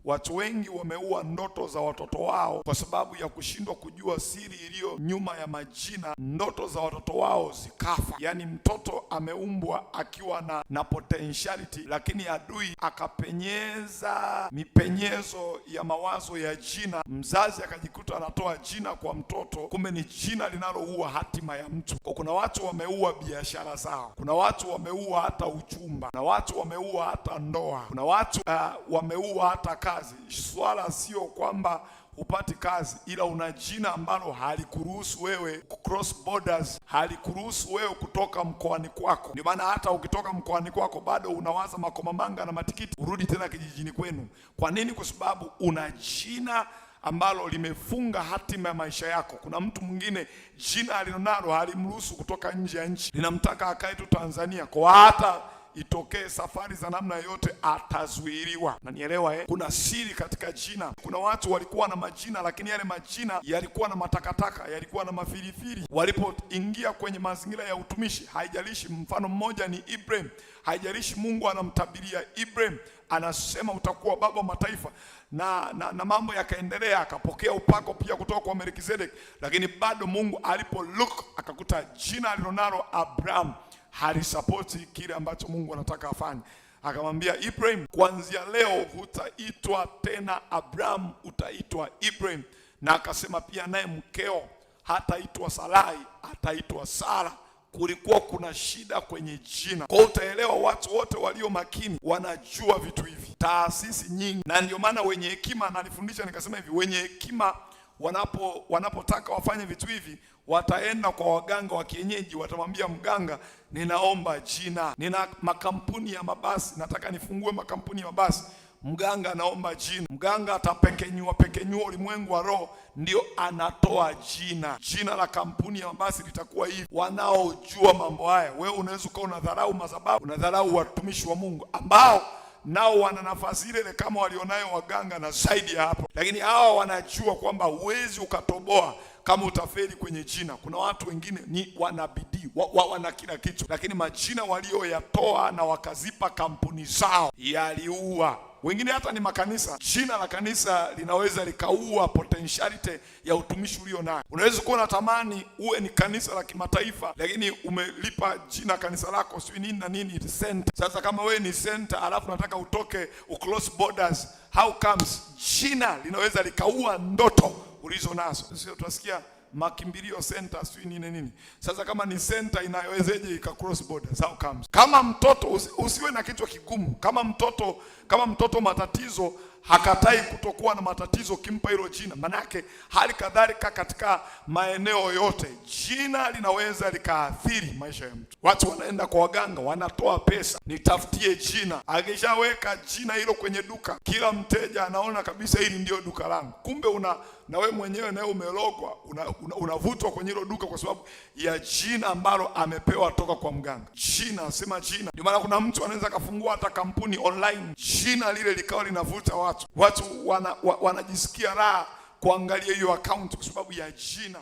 Watu wengi wameua ndoto za watoto wao kwa sababu ya kushindwa kujua siri iliyo nyuma ya majina. Ndoto za watoto wao zikafa. Yaani mtoto ameumbwa akiwa na potentiality, lakini adui akapenyeza mipenyezo ya mawazo ya jina. Mzazi akajikuta anatoa jina kwa mtoto, kumbe ni jina linaloua hatima ya mtu. Kwa kuna watu wameua biashara zao, kuna watu wameua hata uchumba, na watu wameua hata ndoa, kuna watu wameua hata kazi. Swala sio kwamba hupati kazi, ila una jina ambalo halikuruhusu wewe cross borders, halikuruhusu wewe kutoka mkoani kwako. Ndio maana hata ukitoka mkoani kwako bado unawaza makomamanga na matikiti urudi tena kijijini kwenu. Kwa nini? Kwa sababu una jina ambalo limefunga hatima ya maisha yako. Kuna mtu mwingine jina alilonalo halimruhusu kutoka nje ya nchi, linamtaka akae tu Tanzania, kwa hata itokee safari za namna yoyote atazuiliwa. Na nielewa kuna siri katika jina. Kuna watu walikuwa na majina, lakini yale majina yalikuwa na matakataka, yalikuwa na mafirifiri. Walipoingia kwenye mazingira ya utumishi, haijalishi, mfano mmoja ni Ibrahim, haijalishi Mungu anamtabiria Ibrahim, anasema utakuwa baba wa mataifa, na mambo yakaendelea, akapokea upako pia kutoka kwa Melkizedeki, lakini bado Mungu alipo look akakuta jina alilonalo Abraham halisapoti kile ambacho Mungu anataka afanye. Akamwambia Ibrahim, kuanzia leo hutaitwa tena Abraham, utaitwa Ibrahim. Na akasema pia naye mkeo hataitwa Sarai, ataitwa Sara. Kulikuwa kuna shida kwenye jina. Kwa utaelewa, watu wote walio makini wanajua vitu hivi, taasisi nyingi. Na ndio maana wenye hekima, nalifundisha nikasema hivi, wenye hekima wanapotaka wafanye vitu hivi, wataenda kwa waganga wa kienyeji, watamwambia mganga, ninaomba jina, nina makampuni ya mabasi, nataka nifungue makampuni ya mabasi. Mganga anaomba jina, mganga atapekenyua ulimwengu wa roho, ndio anatoa jina la kampuni ya mabasi litakuwa hivi. Wanaojua mambo haya, wewe unaweza ukawa unadharau madhabahu, unadharau watumishi wa Mungu ambao nao wana nafasi ile kama walionayo waganga na zaidi ya hapo, lakini hawa wanajua kwamba huwezi ukatoboa kama utafeli kwenye jina. Kuna watu wengine ni wanabidii, wana kila kitu, lakini majina walioyatoa na wakazipa kampuni zao yaliua. Wengine hata ni makanisa, jina la kanisa linaweza likaua potentiality ya utumishi ulio nayo. Unaweza kuwa unatamani uwe ni kanisa la kimataifa, lakini umelipa jina kanisa lako sio nini na nini center. Sasa kama wewe ni center alafu unataka utoke ucross borders, how comes? Jina linaweza likaua ndoto ulizo nazo. Sio tunasikia makimbilio center sio nini. Sasa kama ni center inayowezeje ika cross borders, how comes? Kama mtoto usiwe na kichwa kigumu. Kama mtoto matatizo hakatai kutokuwa na matatizo, kimpa hilo jina. Manake hali kadhalika katika maeneo yote jina linaweza likaathiri maisha ya mtu. Watu wanaenda kwa waganga, wanatoa pesa, nitafutie jina. Akishaweka jina hilo kwenye duka, kila mteja anaona kabisa hili ndio duka langu. Kumbe na wewe mwenyewe naye umelogwa, unavutwa kwenye hilo duka kwa sababu ya jina ambalo amepewa toka kwa mganga. Jina, sema jina. Ndio maana kuna mtu anaweza kafungua hata kampuni online, jina lile likawa linavuta watu wanajisikia raha kuangalia hiyo account kwa sababu ya jina.